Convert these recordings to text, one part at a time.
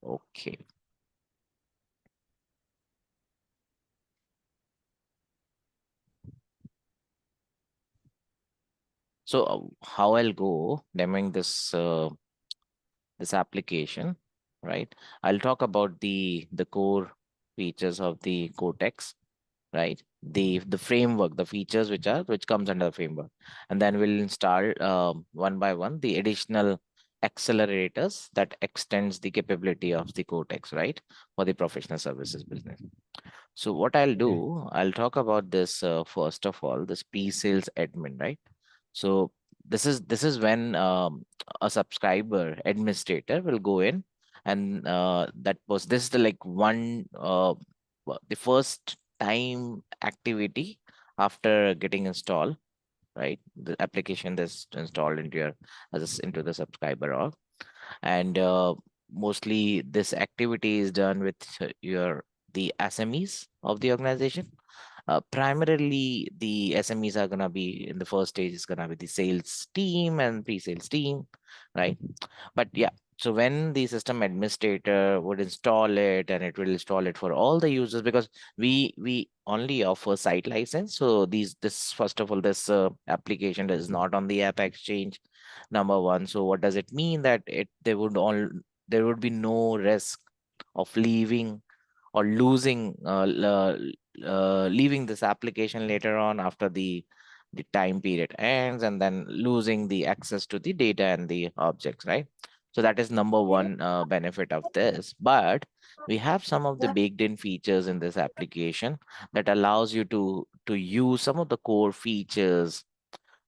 Okay. So how I'll go demoing this application, right? I'll talk about the core features of the QuoteX, right? The framework, the features which comes under the framework, and then we'll install one by one the additional accelerators that extends the capability of the QuoteX, right, for the professional services business. So what I'll Okay. do, I'll talk about this first of all, this pre-sales admin, right? So this is when a subscriber administrator will go in, and that was this is the like one the first time activity after getting installed, right? The application that's installed into your into the subscriber org, and mostly this activity is done with your the SMEs of the organization. Primarily, the SMEs are gonna be in the first stage is gonna be the sales team and pre-sales team, right? But yeah, so when the system administrator would install it, and it will install it for all the users, because we only offer site license. So this first of all, this application is not on the app exchange, number one. So what does it mean? That it there would be no risk of leaving or losing leaving this application later on after the time period ends, and then losing the access to the data and the objects, right? So that is number one benefit of this. But we have some of the baked in features in this application that allows you to use some of the core features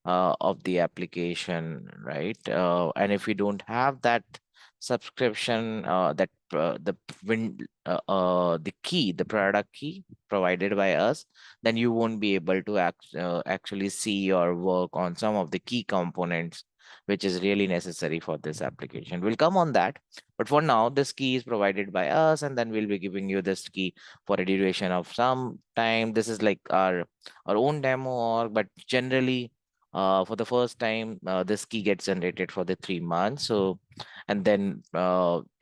of the application, right? And if you don't have that subscription, the key, the product key provided by us, then you won't be able to actually see your work on some of the key components, which is really necessary for this application. We'll come on that, but for now, this key is provided by us, and then we'll be giving you this key for a duration of some time. This is like our own demo, or but generally for the first time, this key gets generated for the 3 months. So, and then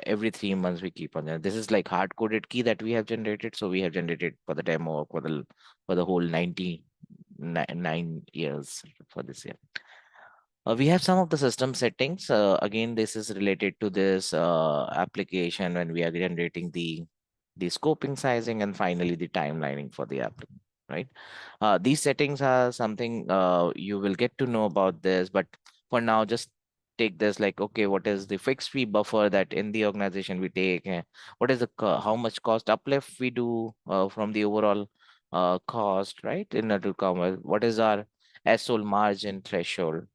every 3 months we keep on that. This is like hard coded key that we have generated. So we have generated for the demo for the whole 99 years for this year. We have some of the system settings. Again, this is related to this application when we are generating the scoping sizing, and finally the timelining for the app, right? These settings are something you will get to know about this, but for now, just take this like, okay, what is the fixed fee buffer that in the organization we take? What is the how much cost uplift we do from the overall cost, right? In order to come, what is our SOL margin threshold?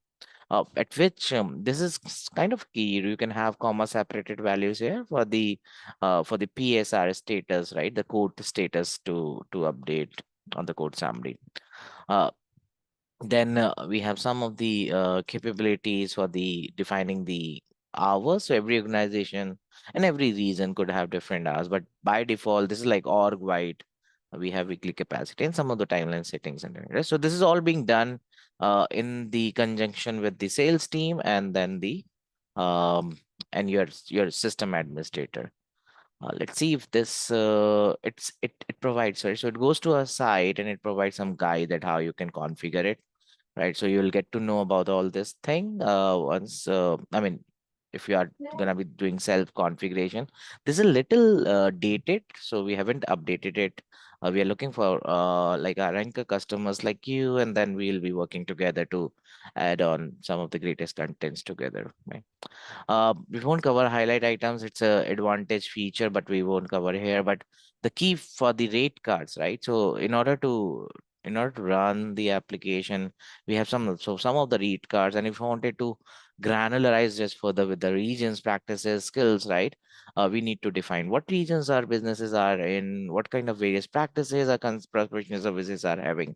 At which this is kind of key. You can have comma separated values here for the PSR status, right? The code status to update on the code summary. Uh, then we have some of the capabilities for the defining the hours. So every organization and every region could have different hours, but by default, this is like org wide. We have weekly capacity and some of the timeline settings and everything, right? So this is all being done in the conjunction with the sales team, and then the um, and your system administrator. Let's see if this it provides, right? So it goes to a site and it provides some guide that how you can configure it, right? So you'll get to know about all this thing once. I mean, if you are gonna be doing self configuration, this is a little dated, so we haven't updated it. We are looking for like our anchor customers like you, and then we'll be working together to add on some of the greatest contents together, right? We won't cover highlight items. It's a advantage feature, but we won't cover here. But the key for the rate cards, right? So in order to run the application, we have some of the rate cards, and if you wanted to granularize just further with the regions, practices, skills, right? We need to define what regions our businesses are in, what kind of various practices our professional services are having,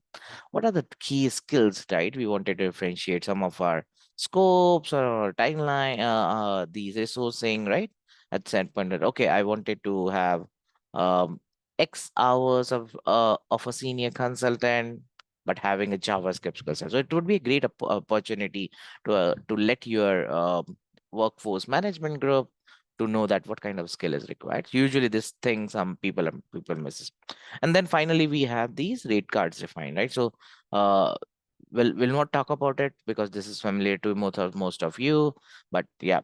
what are the key skills, right? We wanted to differentiate some of our scopes or timeline, the resourcing, right? At that point, that, okay, I wanted to have um, X hours of a senior consultant, but having a JavaScript skill set. So it would be a great opportunity to let your workforce management group to know that what kind of skill is required. Usually this thing some people misses. And then finally we have these rate cards defined, right? So uh we'll not talk about it because this is familiar to most of you. But yeah,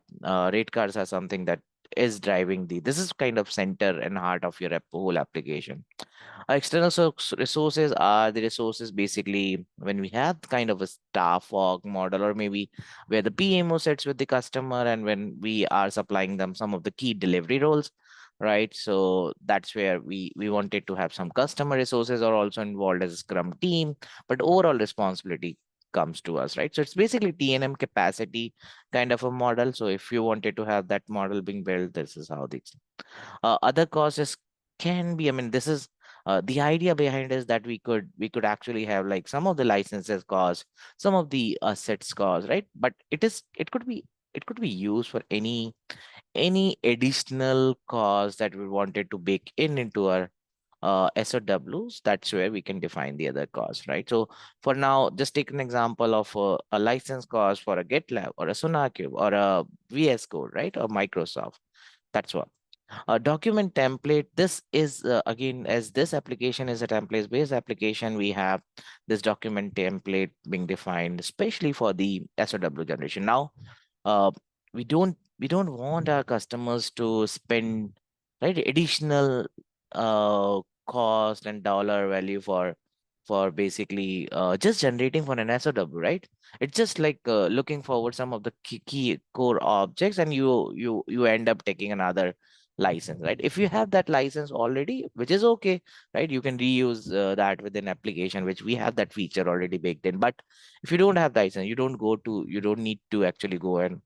rate cards are something that is driving this is kind of center and heart of your whole application. External resources are the resources basically when we have kind of a staff fog model, or maybe where the PMO sits with the customer and when we are supplying them some of the key delivery roles, right? So that's where we wanted to have some customer resources are also involved as a Scrum team, but overall responsibility comes to us, right? So it's basically TNM capacity kind of a model. So if you wanted to have that model being built, this is how these other causes can be, I mean, this is the idea behind is that we could actually have like some of the licenses cost, some of the assets cost, right? But it could be used for any additional cost that we wanted to bake into our SOWs. That's where we can define the other cost, right? So for now, just take an example of a license cost for a GitLab or a SonarQube or a VS Code, right? Or Microsoft. That's what. A document template, this is again, as this application is a template based application, we have this document template being defined, especially for the SOW generation. Now, uh, we don't want our customers to spend, right, additional cost and dollar value for basically just generating for an SOW, right? It's just like looking forward some of the key core objects, and you end up taking another license, right? If you have that license already, which is okay, right? You can reuse that within application, which we have that feature already baked in. But if you don't have license, you don't need to actually go and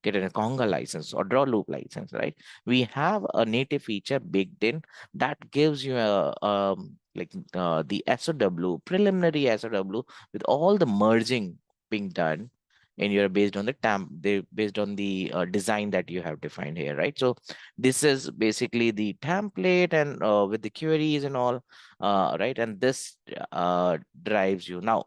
get a Conga license or draw loop license, right? We have a native feature baked in that gives you a the SOW, preliminary SOW with all the merging being done and you're based on based on the design that you have defined here, right? So this is basically the template and with the queries and all, right? And this drives you now.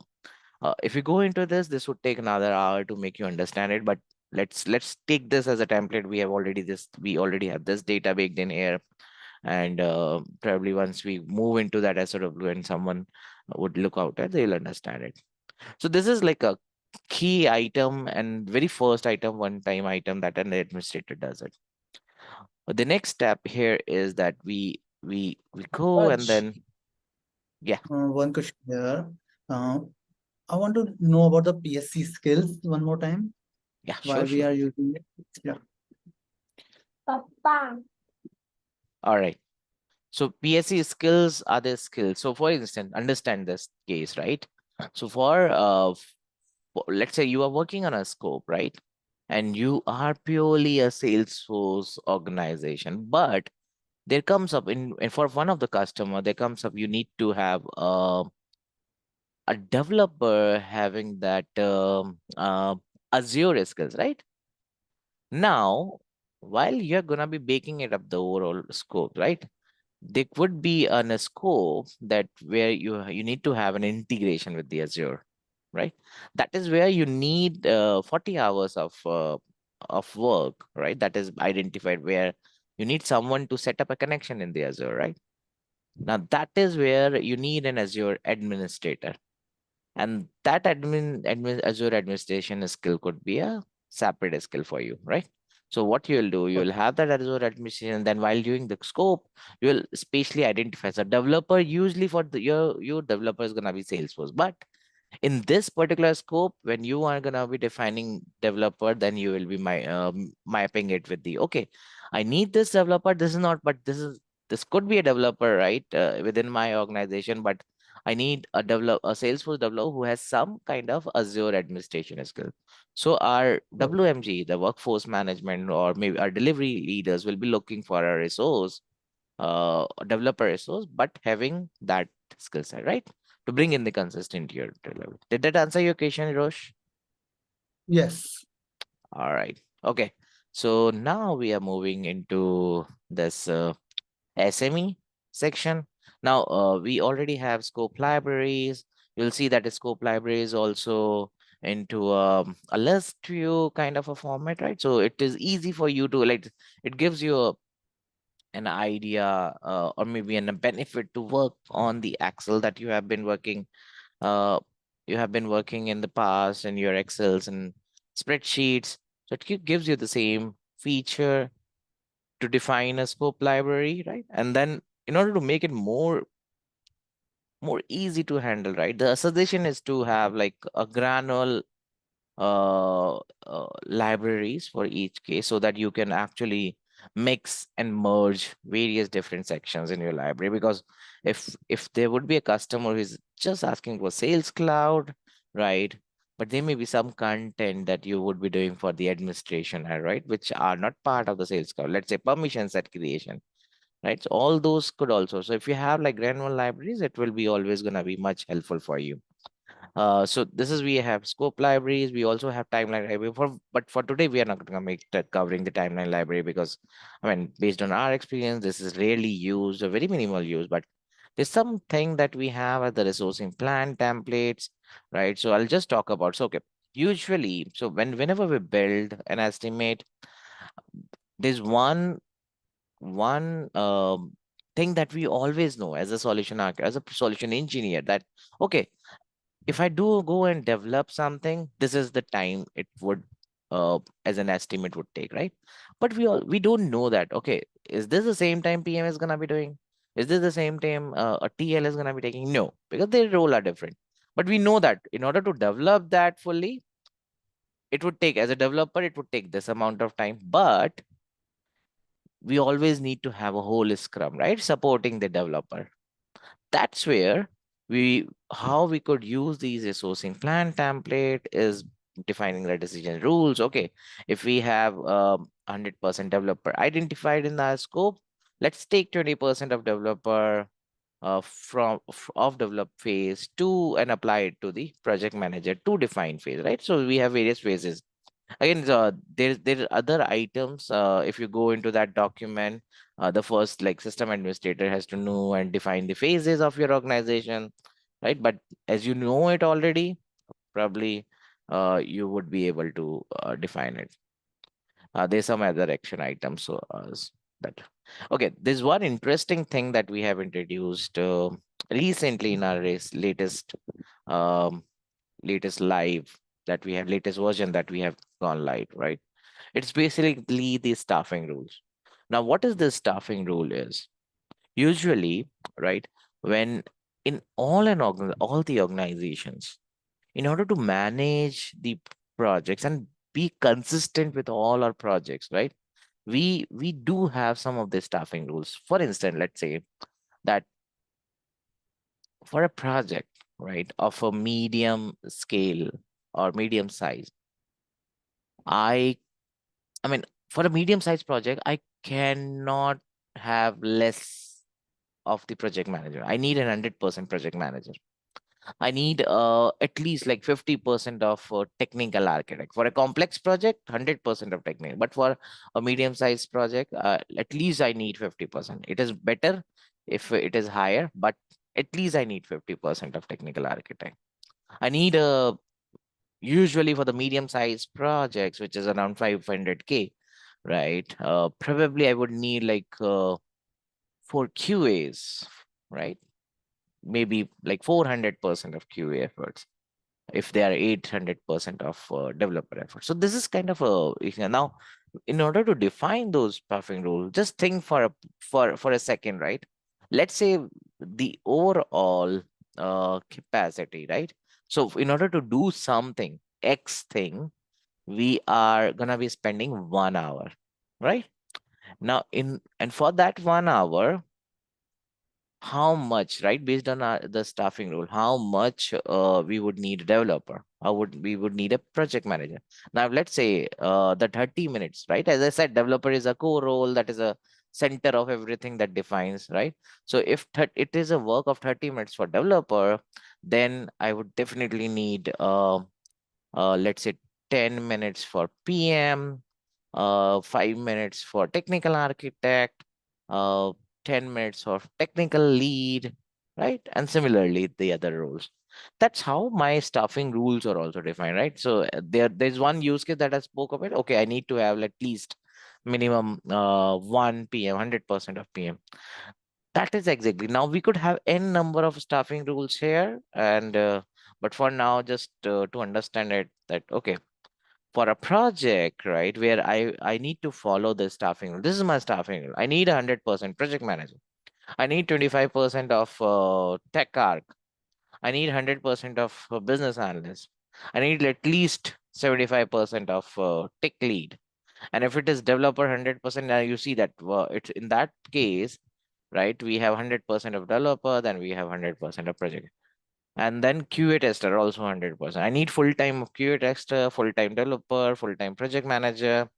If you go into this would take another hour to make you understand it, but let's take this as a template. We already have this data baked in here, and probably once we move into that SOW and someone would look out at, they'll understand it. So this is like a key item and very first item, one time item that an administrator does it. But the next step here is that we go and Raj, then yeah, one question here. Uh, I want to know about the PSC skills one more time. yeah, Why sure, we sure. are using it? Yeah. Papa. All right. So PSC skills are the skills. So for instance, understand this case, right? So let's say you are working on a scope, right? And you are purely a Salesforce organization, but there comes up in for one of the customer, there comes up you need to have a developer having that Azure skills, right? Now, while you're gonna be baking it up the overall scope, right? There could be a scope that where you need to have an integration with the Azure, right? That is where you need 40 hours of work, right? That is identified where you need someone to set up a connection in the Azure, right? Now that is where you need an Azure administrator, and that Azure administration skill could be a separate skill for you, right? So what you'll do, you'll have that Azure administration, then while doing the scope, you'll spatially identify. So developer, usually for your developer is gonna be Salesforce, but in this particular scope, when you are gonna be defining developer, then you will be mapping it with the okay, I need this developer. This is not, but this could be a developer, right? Within my organization, but I need a Salesforce developer who has some kind of Azure administration skill. So our WMG, the workforce management, or maybe our delivery leaders will be looking for a resource, a developer resource, but having that skill set, right? To bring in the consistent year level. Did that answer your question, Rosh? Yes. All right. Okay. So now we are moving into this SME section. Now we already have scope libraries. You'll see that the scope library is also into a list view kind of a format, right? So it is easy for you to like, it gives you an idea or maybe a benefit to work on the Excel that uh, you have been working in the past in your Excels and spreadsheets. So it gives you the same feature to define a scope library, right? And then in order to make it more easy to handle, right? The suggestion is to have like a granular libraries for each case so that you can actually mix and merge various different sections in your library. Because if there would be a customer who's just asking for Sales Cloud, right? But there may be some content that you would be doing for the administration, right? Which are not part of the Sales Cloud. Let's say permission set creation, right? So all those could also. So if you have like granular libraries, it will be always going to be much helpful for you. So this is we have scope libraries. We also have timeline library but for today we are not going to make that covering the timeline library because I mean based on our experience this is rarely used or very minimal use. But there's something that we have at the resourcing plan templates, right? So I'll just talk about. So okay, usually so whenever we build an estimate, there's one thing that we always know as a solution architect, as a solution engineer, that okay, if I do go and develop something, this is the time it would as an estimate would take, right? But we don't know that. Okay, is this the same time PM is gonna be doing? Is this the same time a TL is gonna be taking? No, because their role are different. But we know that in order to develop that fully, it would take as a developer, it would take this amount of time. But we always need to have a whole scrum, right? Supporting the developer. That's where we how we could use these resourcing plan template is defining the decision rules. Okay, if we have 100% developer identified in our scope, let's take 20% of developer of develop phase to and apply it to the project manager to define phase, right? So we have various phases. Again, there are other items. If you go into that document, the first like system administrator has to know and define the phases of your organization, right? But as you know it already, probably you would be able to define it. There's some other action items. So that okay. There's one interesting thing that we have introduced recently in our um, latest live that we have latest version that we have gone live, right? It's basically the staffing rules. Now, what is the staffing rule is? Usually, right, when in all the organizations, in order to manage the projects and be consistent with all our projects, right? We do have some of the staffing rules. For instance, let's say that for a project, right, of a medium scale or medium size, I I mean, for a medium-sized project, I cannot have less of the project manager. I need an 100% project manager. I need at least like 50% of technical architect. For a complex project, 100% of technical. But for a medium-sized project, at least I need 50%. It is better if it is higher, but at least I need 50% of technical architect. I need a usually for the medium-sized projects, which is around 500K, right? Probably I would need like for QAs, right? Maybe like 400% of QA efforts if they are 800% of developer effort. So this is kind of now in order to define those perfect rules, just think for a second, right? Let's say the overall capacity, right? So in order to do something, X thing, we are gonna be spending 1 hour, right? Now in and for that 1 hour, how much, right? Based on the staffing rule, how much we would need a developer, how would we would need a project manager. Now let's say the 30 minutes, right? As I said, developer is a core role, that is a center of everything that defines, right? So if it is a work of 30 minutes for developer, then I would definitely need let's say 10 minutes for PM, 5 minutes for technical architect, uh, 10 minutes for technical lead, right? And similarly, the other roles. That's how my staffing rules are also defined, right? So there's one use case that I spoke of it. Okay, I need to have at least minimum 1 PM, 100% of PM. That is exactly. Now we could have n number of staffing rules here, and but for now, just to understand it, that okay, for a project, right, where I need to follow the staffing rule. This is my staffing rule. I need 100% project manager. I need 25% of tech arc. I need 100% of business analyst. I need at least 75% of tech lead. And if it is developer 100%, now you see that it's in that case, right? We have 100% of developer, then we have 100% of project. And then QA tester also 100%. I need full-time QA tester, full-time developer, full-time project manager,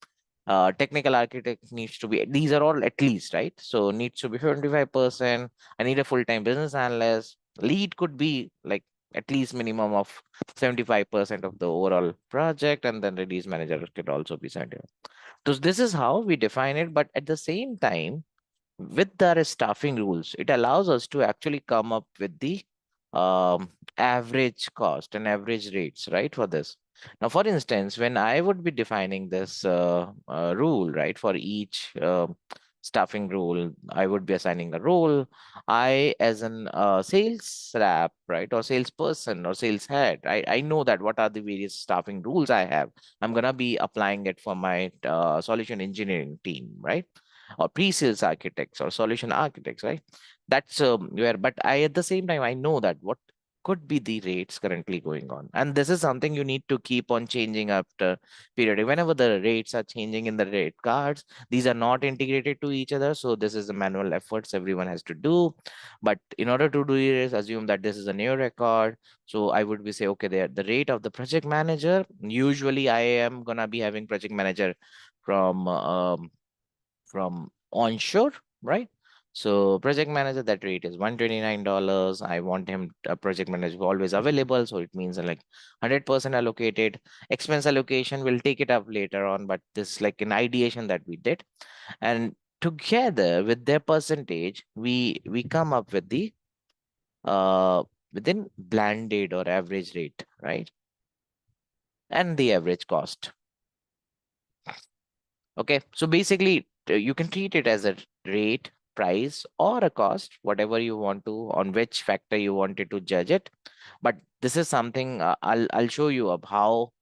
technical architect needs to be, these are all at least, right? So needs to be 25%. I need a full-time business analyst. Lead could be like at least minimum of 75% of the overall project, and then release manager could also be 70. So this is how we define it. But at the same time, with the staffing rules, it allows us to actually come up with the average cost and average rates, right, for this. Now, for instance, when I would be defining this rule, right, for each staffing rule, I would be assigning a role. I, as an sales rep, right, or salesperson or sales head, I know that what are the various staffing rules I have. I'm gonna be applying it for my solution engineering team, right? Or pre-sales architects or solution architects, right? That's where, but I at the same time, I know that what could be the rates currently going on. And this is something you need to keep on changing after periodic. Whenever the rates are changing in the rate cards, these are not integrated to each other. So this is the manual efforts everyone has to do. But in order to do it, assume that this is a new record. So I would be say, okay, the rate of the project manager, usually I am gonna be having project manager from onshore, right? So project manager, that rate is $129. I want him a project manager always available. So it means like 100% allocated. Expense allocation, we'll take it up later on, but this is like an ideation that we did. And together with their percentage, we come up with the within blended or average rate, right? And the average cost. Okay, so basically, you can treat it as a rate, price, or a cost, whatever you want to, on which factor you wanted to judge it. But this is something I'll show you of how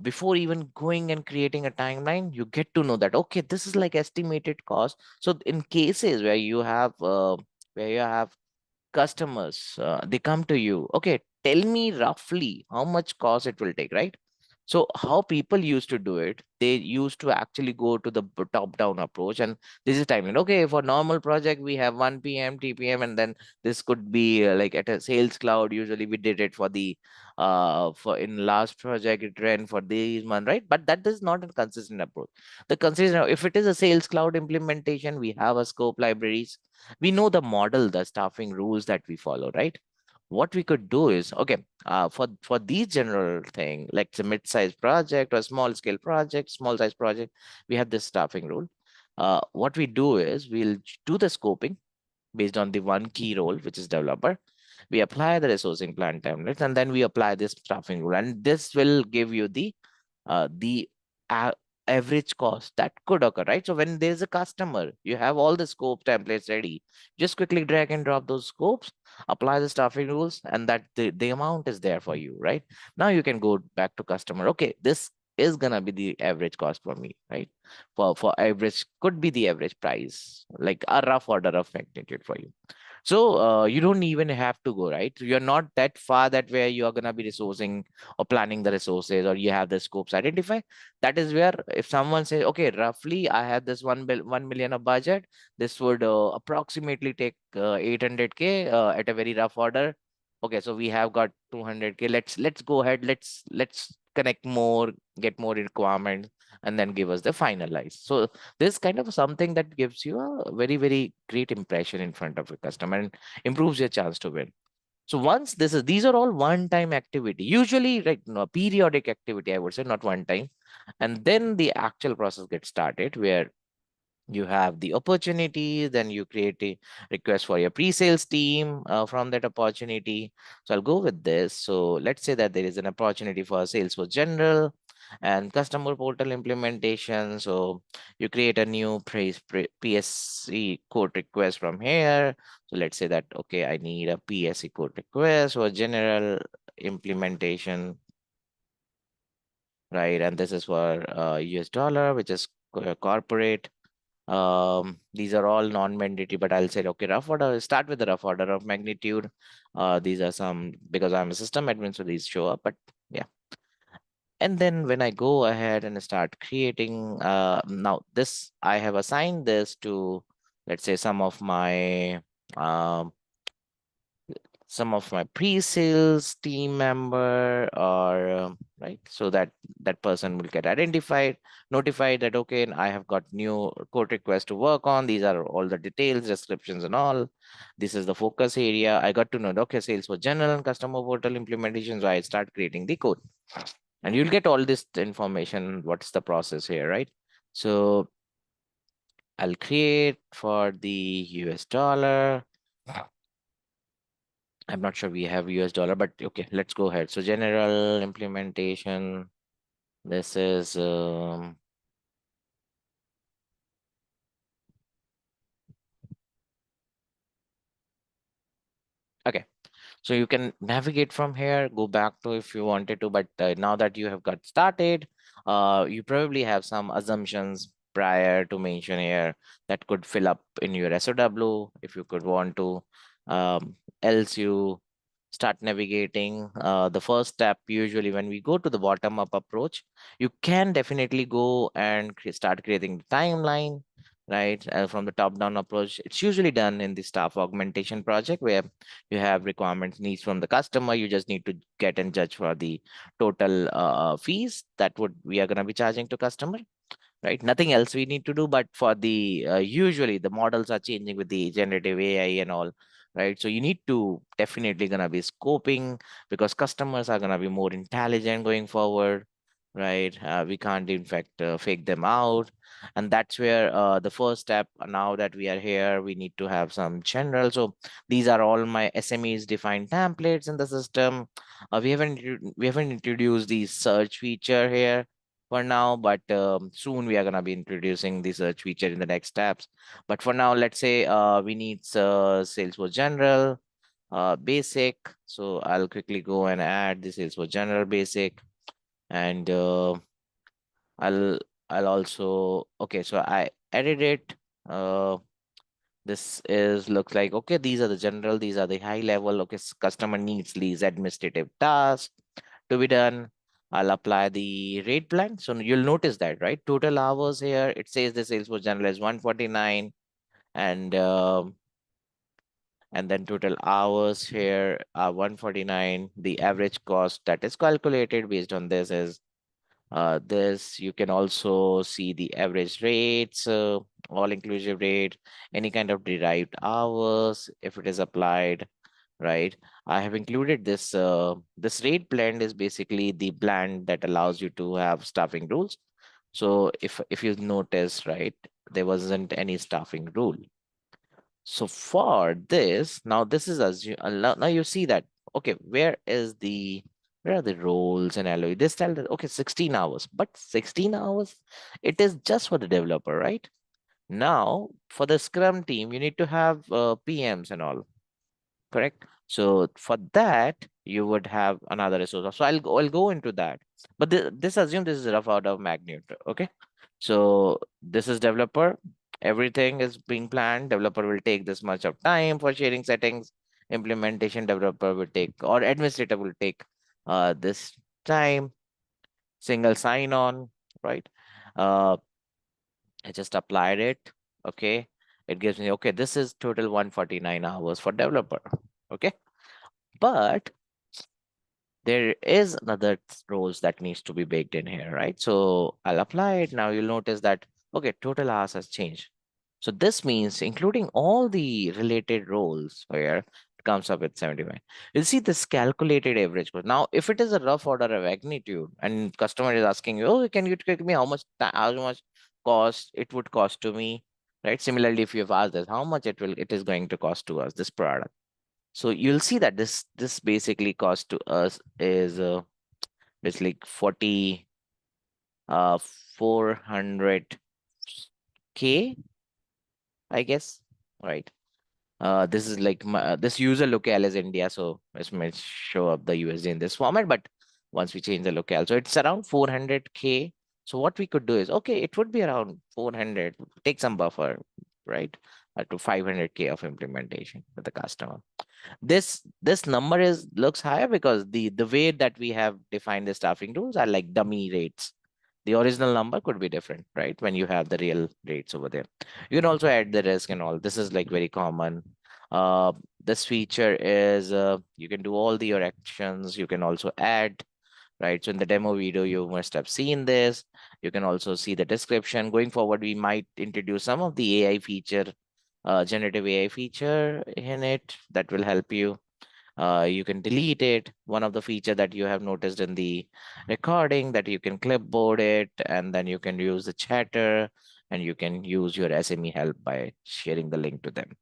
before even going and creating a timeline, you get to know that okay, this is like estimated cost. So in cases where you have customers, they come to you, okay, tell me roughly how much cost it will take, right? So how people used to do it, they used to actually go to the top down approach, and this is timeline. Okay, for normal project we have 1 p.m, tpm, and then this could be like at a sales cloud, usually we did it for the for in last project it ran for this month, right? But that is not a consistent approach. The consistent, if it is a sales cloud implementation, we have a scope libraries, we know the model, the staffing rules that we follow, right? What we could do is, okay, for these general thing, like it's a mid-sized project or small scale project, small size project, we have this staffing rule. What we do is we'll do the scoping based on the one key role, which is developer. We apply the resourcing plan templates, and then we apply this staffing rule, and this will give you the a- average cost that could occur, right? So when there's a customer, you have all the scope templates ready. Just quickly drag and drop those scopes, apply the staffing rules, and that the amount is there for you, right? Now you can go back to customer. Okay, this is gonna be the average cost for me, right? For average could be the average price, like a rough order of magnitude for you. So you don't even have to go, right? You're not that far that where you are going to be resourcing or planning the resources, or you have the scopes identified. That is where if someone says, okay, roughly I have this 1 million of budget, this would approximately take 800K at a very rough order. Okay, so we have got 200K. Let's go ahead. Let's connect more, get more requirements, and then give us the finalize. So this kind of something that gives you a very, very great impression in front of a customer and improves your chance to win. So once these are all one time activity, usually like no, periodic activity, I would say, not one time. And then the actual process gets started where You have the opportunity, then you create a request for your pre-sales team from that opportunity. So I'll go with this. So let's say that there is an opportunity for Salesforce General and customer portal implementation. So you create a new PSC quote request from here. So let's say that, okay, I need a PSC quote request for general implementation, right? And this is for US dollar, which is corporate. These are all non-mandatory, but I'll say, okay, rough order, start with the rough order of magnitude. These are some, because I'm a system admin, so these show up, but yeah. And then when I go ahead and start creating, now this, I have assigned this to, let's say, um, some of my pre-sales team member, or right, so that that person will get identified, notified that, okay, and I have got new code request to work on. These are all the details, descriptions and all. This is the focus area. I got to know, okay, sales for general and customer portal implementation, so I start creating the code, and you'll get all this information, what's the process here, right? So I'll create for the US dollar. I'm not sure we have US dollar, but okay, let's go ahead. So general implementation. This is okay. So you can navigate from here, go back to if you wanted to, but now that you have got started, you probably have some assumptions prior to mention here that could fill up in your SOW if you could want to. Else you start navigating. The first step, usually when we go to the bottom up approach, you can definitely go and start creating the timeline, right? From the top down approach, it's usually done in the staff augmentation project where you have requirements, needs from the customer. You just need to get and judge for the total fees that would we are going to be charging to customer, right? Nothing else we need to do. But for the usually the models are changing with the generative AI and all, right? So you need to definitely gonna be scoping, because customers are gonna be more intelligent going forward, right? We can't in fact fake them out, and that's where the first step. Now that we are here, we need to have some general. So these are all my SMEs defined templates in the system. We haven't introduced the search feature here for now, but soon we are going to be introducing the search feature in the next steps. But for now, let's say we need Salesforce General Basic. So I'll quickly go and add the Salesforce General Basic, and I'll I'll also, okay, so I added it. Uh, this is looks like, okay, these are the general, these are the high level. Okay, customer needs these administrative tasks to be done. I'll apply the rate plan. So you'll notice that, right? Total hours here, it says the Salesforce General is 149, and and then total hours here are 149. The average cost that is calculated based on this is this. You can also see the average rates, all inclusive rate, any kind of derived hours if it is applied, right? I have included this. This rate blend is basically the blend that allows you to have staffing rules. So if you notice, right, there wasn't any staffing rule. So for this, now this is as you now you see that, okay, where are the roles and LOE? This tell that, okay, 16 hours, but 16 hours, it is just for the developer, right? Now for the Scrum team, you need to have PMs and all, correct? So for that, you would have another resource. So I'll go into that. But this assume this is rough out of magnitude. Okay. So this is developer. Everything is being planned. Developer will take this much of time for sharing settings. Implementation developer will take, or administrator will take this time. Single sign on, right? Uh, I just applied it. Okay. It gives me, okay, this is total 149 hours for developer. Okay. But there is another roles that needs to be baked in here, right? So I'll apply it. Now you'll notice that, okay, total hours has changed. So this means including all the related roles here, it comes up with 75. You'll see this calculated average cost. Now, if it is a rough order of magnitude and customer is asking you, oh, can you tell me how much cost it would cost to me? right? Similarly, if you've asked us how much it is going to cost to us, this product. So you'll see that this basically cost to us is basically 400 k, I guess, right? This is like this user locale is India, so this might show up the USD in this format. But once we change the locale, so it's around 400k. So what we could do is, okay, it would be around 400. Take some buffer, right, to 500k of implementation with the customer. This number is looks higher because the way that we have defined the staffing rules are like dummy rates. The original number could be different, right, when you have the real rates over there. You can also add the risk and all. This is like very common. uh this feature is you can do all your actions. You can also add, right? So in the demo video, you must have seen this. You can also see the description. Going forward, we might introduce some of the AI feature, generative AI feature in it that will help you. You can delete it. One of the feature that you have noticed in the recording, that you can clipboard it, and then you can use the chatter, and you can use your SME help by sharing the link to them.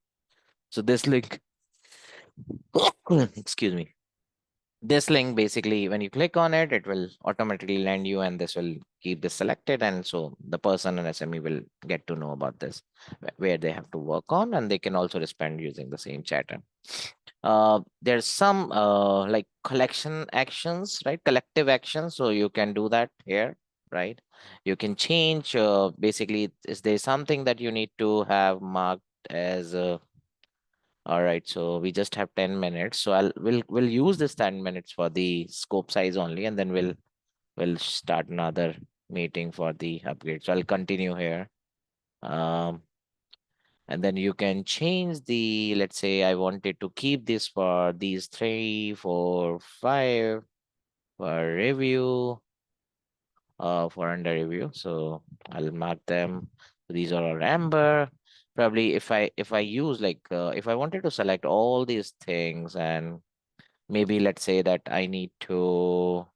So this link, excuse me, this link basically, when you click on it, it will automatically land you, and this will keep this selected, and so the person and SME will get to know about this, where they have to work on, and they can also respond using the same chatter. There's some like collection actions, right? Collective actions, so you can do that here, right? You can change, basically, is there something that you need to have marked as all right, so we just have 10 minutes. So we'll use this 10 minutes for the scope size only, and then we'll start another meeting for the upgrade. So I'll continue here. Um, and then you can change the, let's say I wanted to keep this for these 3, 4, 5 for review, for under review. So I'll mark them. These are all amber. Probably if I use like if I wanted to select all these things, and maybe let's say that I need to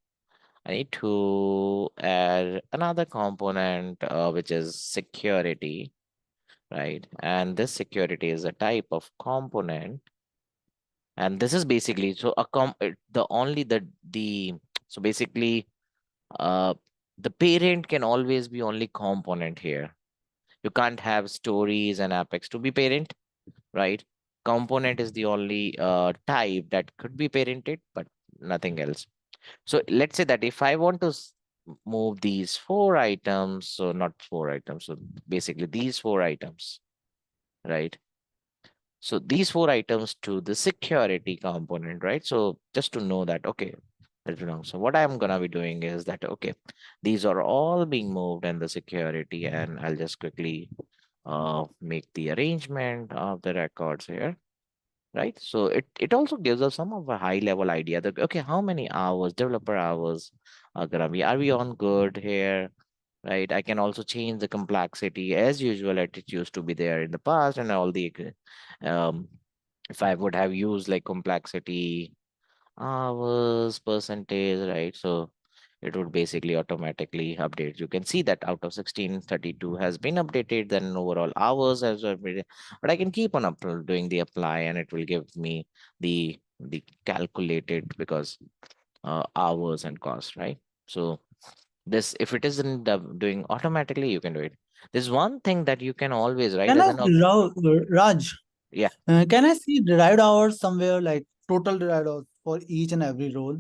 add another component, which is security, right? And this security is a type of component, and this is basically so the only the so basically uh the parent can always be only component here. You can't have stories and apex to be parent, right? Component is the only type that could be parented, but nothing else. So let's say that if I want to move these 4 items, so not 4 items, so basically these 4 items, right? So these 4 items to the security component, right? So just to know that, okay, that belongs. So what I'm gonna be doing is that, okay, these are all being moved in the security, and I'll just quickly make the arrangement of the records here, right? So it also gives us some of a high level idea that, okay, how many hours, developer hours are gonna be, are we on good here, right? I can also change the complexity as usual as it used to be there in the past, and all the um if I would have used like complexity hours percentage, right? So it would basically automatically update. You can see that out of 1632 has been updated, then overall hours has updated. But I can keep on doing the apply, and it will give me the calculated, because hours and cost, right? So this, if it isn't doing automatically, you can do it. There's one thing that you can always write Can as I, an option. Raj, Yeah. can I see derived hours somewhere, like total derived hours for each and every role?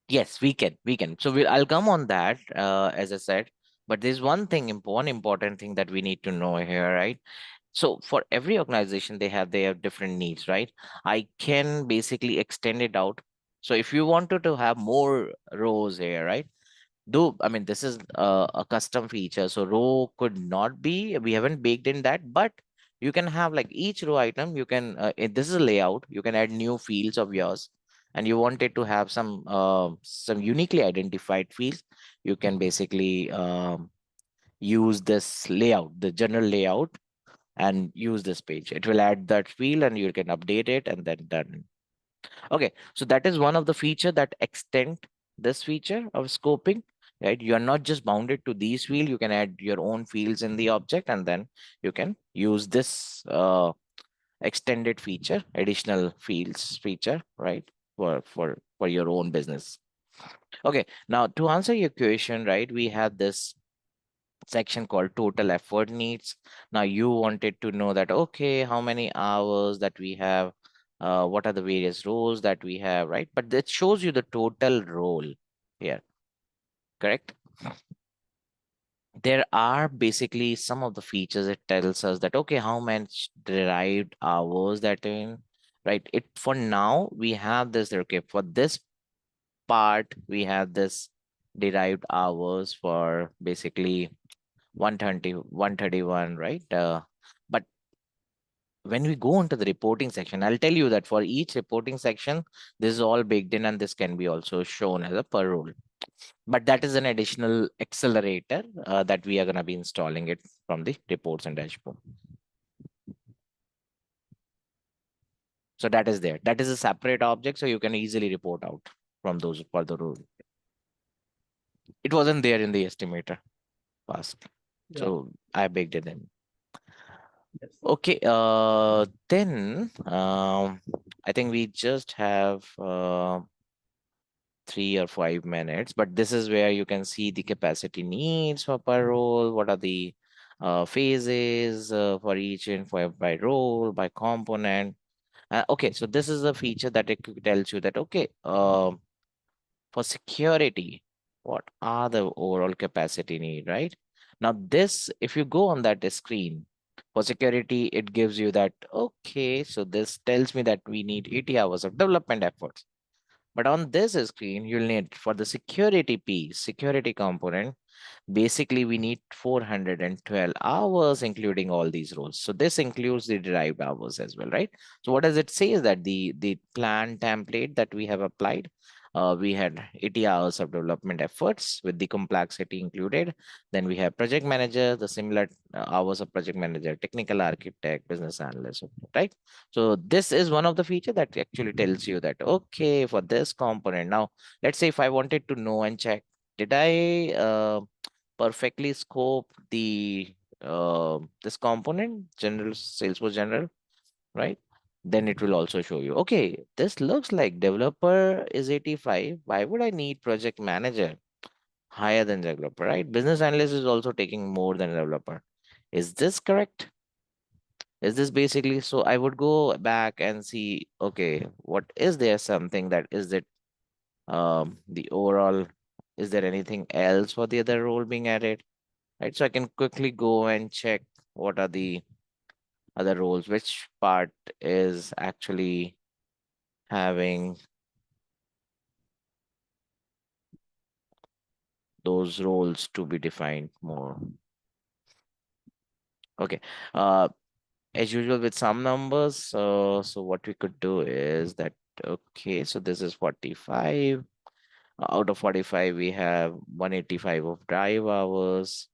Yes, we can. So I'll come on that, as I said. But there's one thing, one important thing that we need to know here, right? So for every organization, they have different needs, right? I can basically extend it out. So if you wanted to have more rows here, right? Though, I mean, this is a custom feature, so row could not be, we haven't baked in that, but you can have like each row item, you can, this is a layout, you can add new fields of yours, and you wanted to have some uniquely identified fields, you can basically use this layout, the general layout, and use this page. It will add that field, and you can update it, and then done. Okay, so that is one of the feature that extend this feature of scoping. right? You are not just bounded to these fields. You can add your own fields in the object, and then you can use this extended feature, additional fields feature, right? For your own business. Okay, now to answer your question, right, we have this section called total effort needs. Now you wanted to know that, okay, how many hours that we have, what are the various roles that we have, right? But it shows you the total role here, correct? There are basically some of the features. It tells us that, okay, how much derived hours that in, right? It for now we have this, okay, for this part we have this derived hours for basically 120 131, right? But when we go into the reporting section, I'll tell you that for each reporting section, this is all baked in, and this can be also shown as a per role. But that is an additional accelerator that we are going to be installing it from the reports and dashboard. So that is there. That is a separate object, so you can easily report out from those for the role. It wasn't there in the estimator past, Yeah. so I baked it in. Yes. Okay, then I think we just have 3 or 5 minutes, but this is where you can see the capacity needs for per role. What are the phases for each and for by role, by component. Okay, so this is a feature that it tells you that, okay, for security, what are the overall capacity need, right? Now this, if you go on that screen, for security, it gives you that, okay, so this tells me that we need 80 hours of development efforts. But on this screen, you'll need for the security piece, security component, basically we need 412 hours, including all these roles. So this includes the derived hours as well, right? So what does it say is that the plan template that we have applied, we had 80 hours of development efforts with the complexity included. Then we have project manager, the similar hours of project manager, technical architect, business analyst, right? So this is one of the feature that actually tells you that, okay, for this component. Now, let's say if I wanted to know and check, did I perfectly scope the this component, general Salesforce general, right? Then it will also show you, okay, this looks like developer is 85. Why would I need project manager higher than developer, right? Business analyst is also taking more than developer. Is this correct? Is this basically, so I would go back and see, okay, what is there something that is it the overall, is there anything else for the other role being added? Right, so I can quickly go and check what are the other roles, which part is actually having those roles to be defined more. Okay, uh, as usual with some numbers, so what we could do is that, okay, so this is 45. Out of 45, we have 185 of drive hours.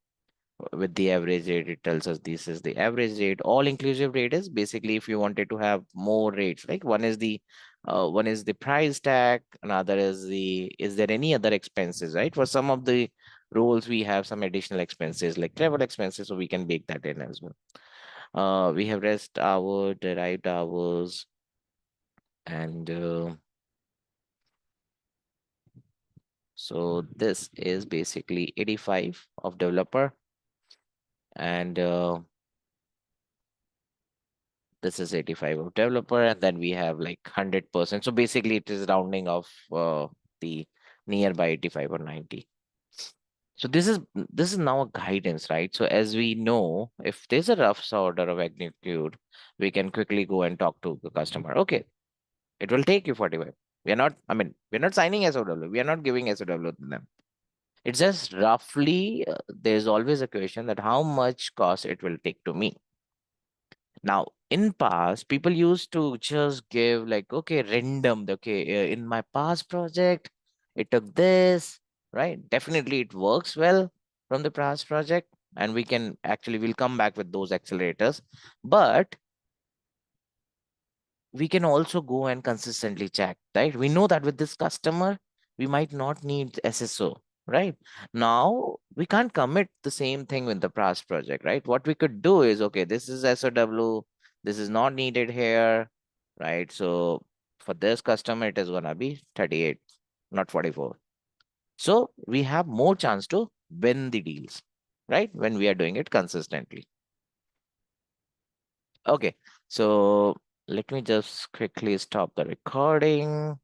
With the average rate, it tells us this is the average rate. All inclusive rate is basically if you wanted to have more rates, like one is the price tag, another is the, is there any other expenses, right? For some of the roles we have some additional expenses like travel expenses, so we can bake that in as well. We have rest hour, derived hours, and so this is basically 85 of developer, and this is 85 of developer, and then we have like 100%. So basically it is rounding of the nearby 85 or 90. So this is now a guidance, right? So as we know, if there's a rough order of magnitude, we can quickly go and talk to the customer. Okay, it will take you 45. We are not, I mean, we're not signing SOW. We are not giving SOW to them. It's just roughly, there's always a question that how much cost it will take to me. Now, in past, people used to just give like, okay, random, okay, in my past project, it took this, right? Definitely it works well from the past project, and we can actually, we'll come back with those accelerators, but we can also go and consistently check, right? We know that with this customer, we might not need SSO. right? Now we can't commit the same thing with the past project, right? What we could do is, okay, this is SOW, this is not needed here, right? So for this customer, it is gonna be 38, not 44. So we have more chance to win the deals, right? When we are doing it consistently. Okay, so let me just quickly stop the recording.